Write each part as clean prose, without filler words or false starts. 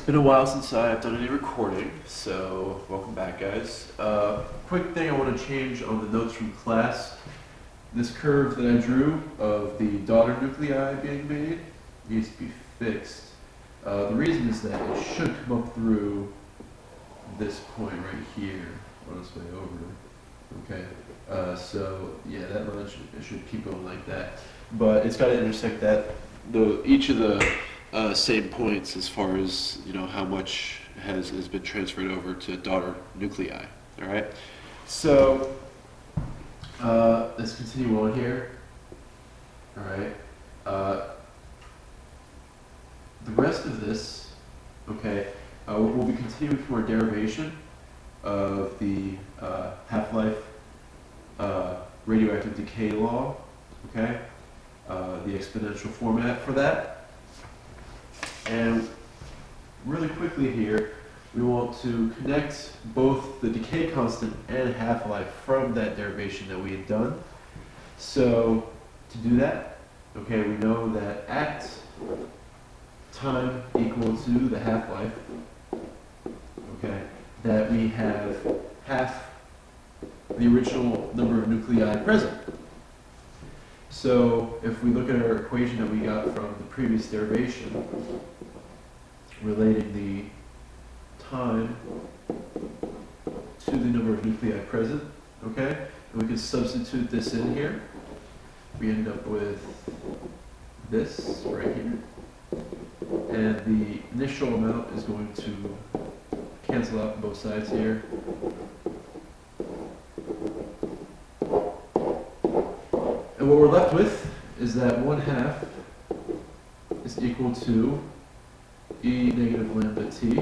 been a while since I've done any recording, so welcome back, guys. Quick thing I want to change on the notes from class. This curve that I drew of the daughter nuclei being made needs to be fixed. The reason is that it should come up through this point right here on its way over. Okay, so yeah, that much it should keep going like that, but it's got to intersect that each of the same points as far as how much has been transferred over to daughter nuclei. All right, so let's continue on here. All right, the rest of this, okay, we'll be continuing from our derivation of the half-life radioactive decay law. Okay, the exponential format for that. And really quickly here, we want to connect both the decay constant and half-life from that derivation that we had done. So to do that, okay, we know that at time equal to the half-life, okay, that we have half the original number of nuclei present. So if we look at our equation that we got from the previous derivation, relating the time to the number of nuclei present, okay? And we can substitute this in here. We end up with this right here. And the initial amount is going to cancel out on both sides here. And what we're left with is that 1/2 is equal to E negative lambda t.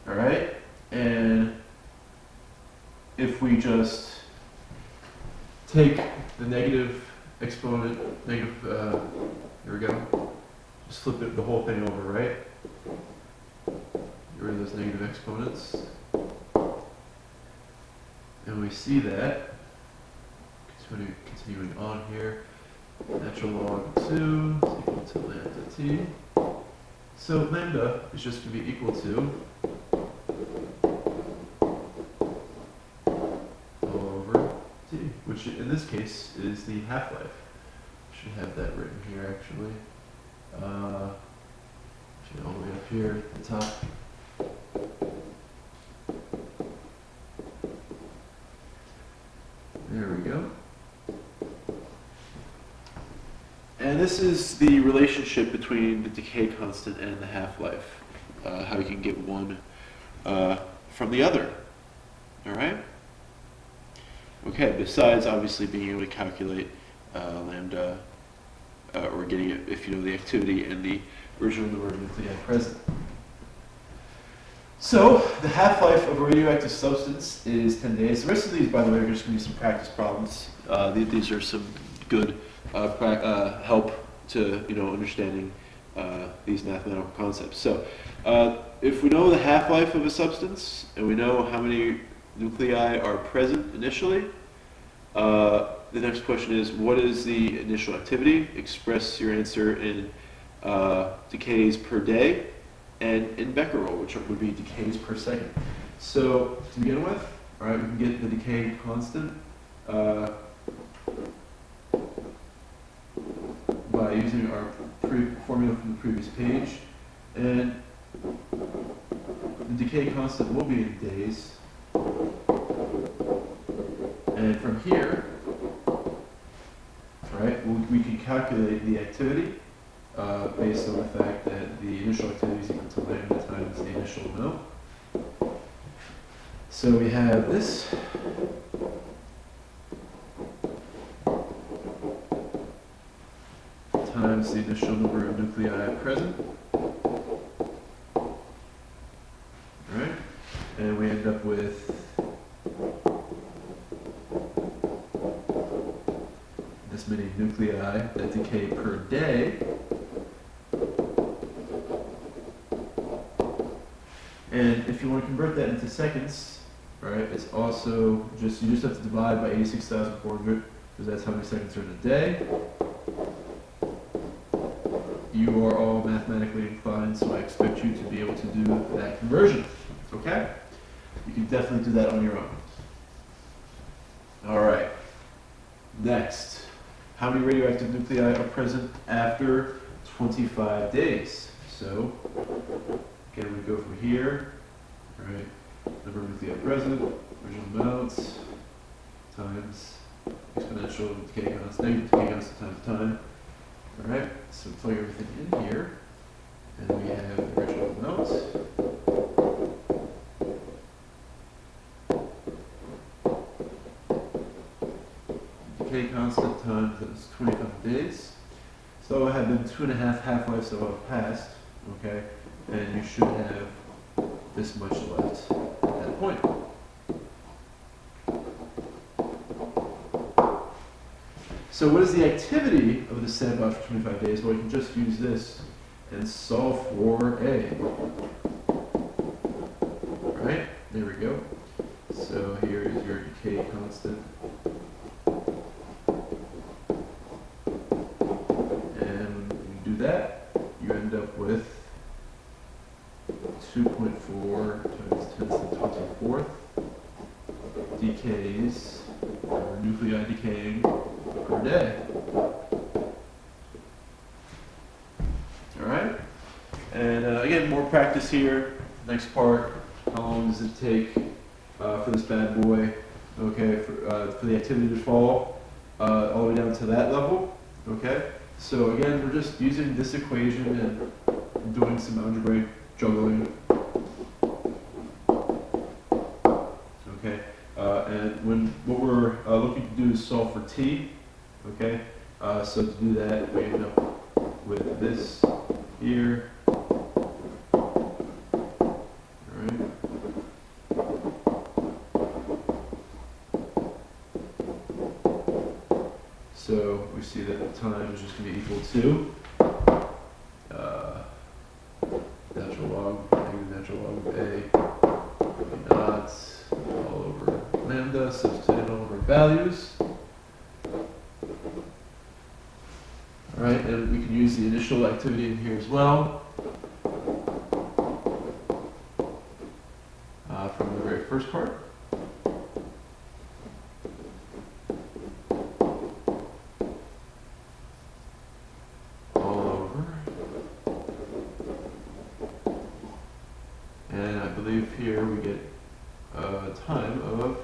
All right, and if we just take the negative exponent, here we go, just flip the whole thing over, right? Get rid of those negative exponents. And we see that, continuing on here, natural log 2 is equal to lambda t. So lambda is just going to be equal to over t, which in this case is the half-life. Should have that written here actually. Should all the way up here at the top. There we go. And this is the relationship between the decay constant and the half-life, how you can get one from the other. All right? Okay, besides obviously being able to calculate lambda, or getting it if you know the activity and the original number of nuclei present. So, the half-life of a radioactive substance is 10 days. The rest of these, by the way, are just going to be some practice problems. These are some good help to understanding these mathematical concepts. So, if we know the half-life of a substance and we know how many nuclei are present initially, the next question is, what is the initial activity? Express your answer in decays per day and in becquerel, which would be decays per second. So to begin with, all right, we can get the decay constant by using our formula from the previous page, and the decay constant will be in days. And from here, right, we can calculate the activity based on the fact that the initial activity is equal to lambda times the initial amount. So we have this. Times the initial number of nuclei present. Alright? And we end up with this many nuclei that decay per day. And if you want to convert that into seconds, right, it's also you just have to divide by 86,400 because that's how many seconds are in a day. you are all mathematically inclined, so I expect you to be able to do that conversion. Okay? You can definitely do that on your own. All right. Next, how many radioactive nuclei are present after 25 days? So, again, we go from here, all right? Number of nuclei present, original amounts, times exponential decay constant, negative decay constant times time. All right, so plug everything in here, and we have the original amounts. Decay constant times 25 days. So I have been 2.5 half-lives that have passed, okay, and you should have this much left at that point. So what is the activity of the sandbox for 25 days? Well, you can just use this and solve for A. All right, there we go. So here is your decay constant. And when you do that, you end up with 2.4 times 10 to the 24th decays, or nuclei decaying per day. Alright? And again, more practice here. Next part, how long does it take for this bad boy, okay, for the activity to fall all the way down to that level, okay? So again, we're just using this equation and doing some algebraic juggling. Okay, and what we're looking to do is solve for t. Okay, so to do that, we end up with this here. All right. So we see that the time is just going to be equal to natural log, negative natural log of a naught all over lambda, substitute all of our values. All right, and we can use the initial activity in here as well. From the very first part. All over. And I believe here we get a time of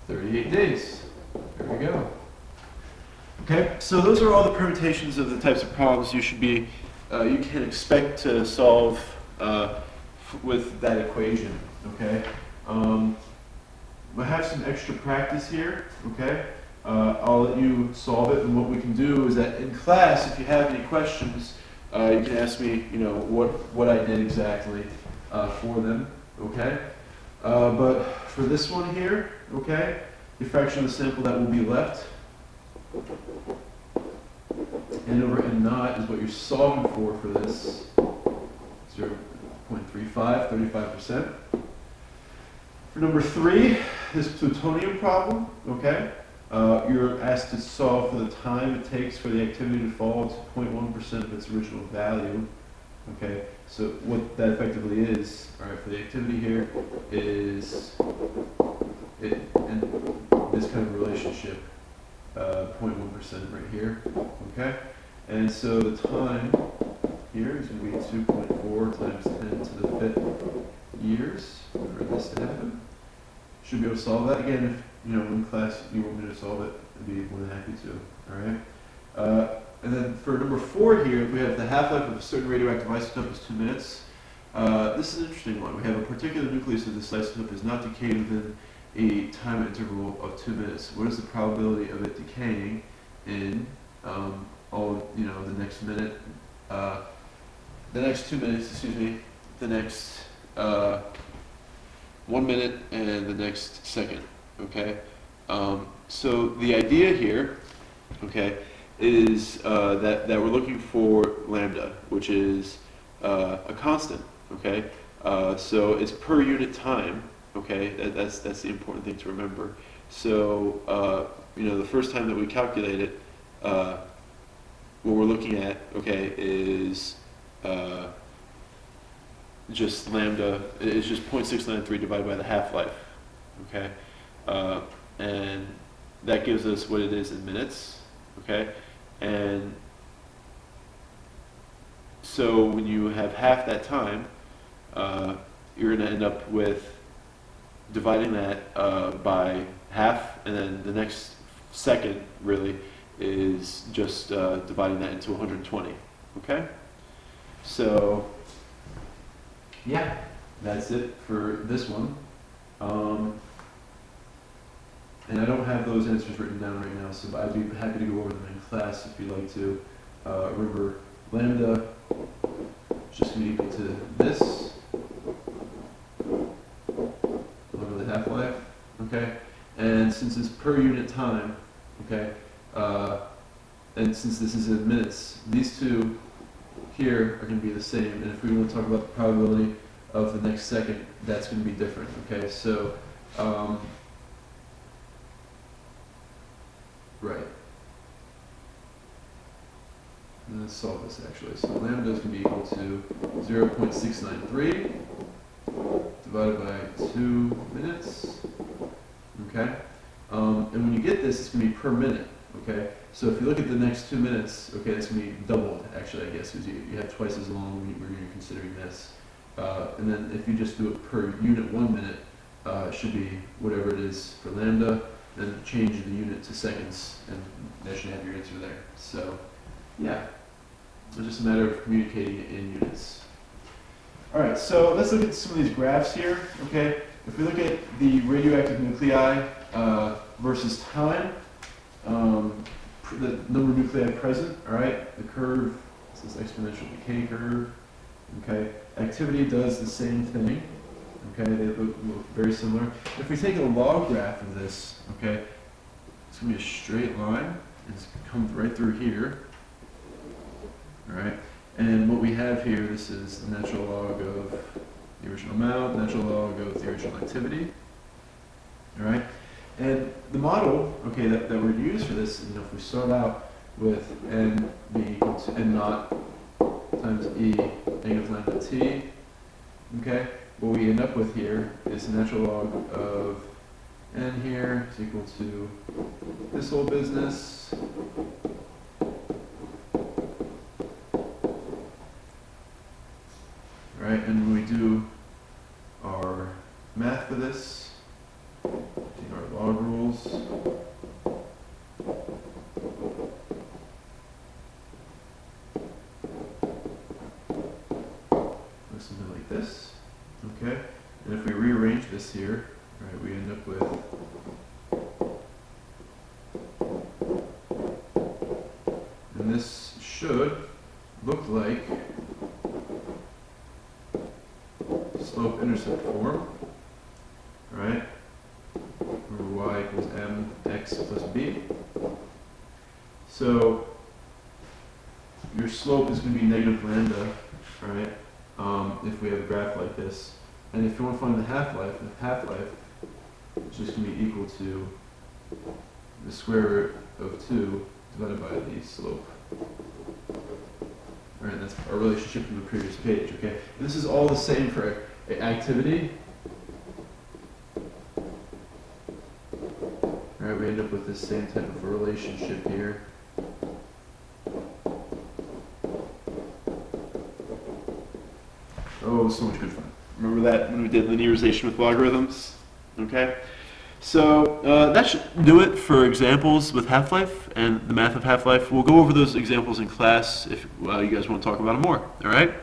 38 days. There we go. Okay, so those are all the permutations of the types of problems you should be, you can expect to solve with that equation. Okay, I have some extra practice here. Okay, I'll let you solve it, and what we can do is that in class, if you have any questions, you can ask me, you know, what I did exactly for them. Okay, but for this one here, okay, the fraction of the sample that will be left. N over N naught is what you're solving for this 0.35, 35%. For number 3, this plutonium problem, okay, you're asked to solve for the time it takes for the activity to fall to 0.1% of its original value. Okay, so what that effectively is, all right, for the activity here is and this kind of relationship. 0.1% right here, okay? And so the time here is going to be 2.4 times 10 to the 5th years for this to happen. Should be able to solve that. Again, if you know in class you want me to solve it, I'd be more than happy to, all right? And then for number 4 here, we have the half-life of a certain radioactive isotope is 2 minutes. This is an interesting one. We have a particular nucleus of this isotope is not decayed within a time interval of 2 minutes. What is the probability of it decaying in the next minute, the next 2 minutes, excuse me, the next 1 minute and the next second, okay? So the idea here, okay, is that we're looking for lambda, which is a constant, okay? So it's per unit time. Okay, that's the important thing to remember. So, the first time that we calculate it, what we're looking at, okay, is just lambda is just 0.693 divided by the half-life, okay, and that gives us what it is in minutes, okay, and so when you have half that time, you're going to end up with dividing that by half, and then the next second really is just dividing that into 120. Okay? So, yeah, that's it for this one. And I don't have those answers written down right now, so I'd be happy to go over them in class if you'd like to. Remember, lambda is just going to be equal to this over the half-life, okay? And since it's per unit time, okay, and since this is in minutes, these two here are going to be the same. And if we want to talk about the probability of the next second, that's going to be different, okay? So, right. And let's solve this actually. So lambda is going to be equal to 0.693 divided by 2 minutes. Okay? And when you get this, it's going to be per minute. Okay? So if you look at the next 2 minutes, okay, it's going to be doubled actually, I guess, because you have twice as long when you're considering this. And then if you just do it per unit 1 minute, it should be whatever it is for lambda, then change the unit to seconds, and there should have your answer there. So, yeah, it's just a matter of communicating it in units. All right, so let's look at some of these graphs here, okay? If we look at the radioactive nuclei versus time, the number of nuclei present, all right? The curve, this is exponential decay curve, okay? Activity does the same thing, okay? They look very similar. If we take a log graph of this, okay, it's going to be a straight line. It comes right through here, all right? And what we have here, this is the natural log of the original amount, natural log of the original activity, all right? And the model, okay, that we're going to use for this, you know, if we start out with n being equal to n naught times e negative lambda t, okay, what we end up with here is the natural log of n here is equal to this whole business right, and when we do our math for this, using our log rules, looks something like this, okay? And if we rearrange this here, right, we end up with and this should look like slope-intercept form, right? Where y equals mx plus b. So your slope is going to be negative lambda, right? If we have a graph like this, and if you want to find the half-life is just going to be equal to the square root of 2 divided by the slope. All right, that's our relationship from the previous page. Okay, and this is all the same for activity. All right, we end up with the same type of relationship here. Oh, so much good fun. Remember that when we did linearization with logarithms? Okay. So that should do it for examples with half-life and the math of half-life. We'll go over those examples in class if you guys want to talk about them more. All right?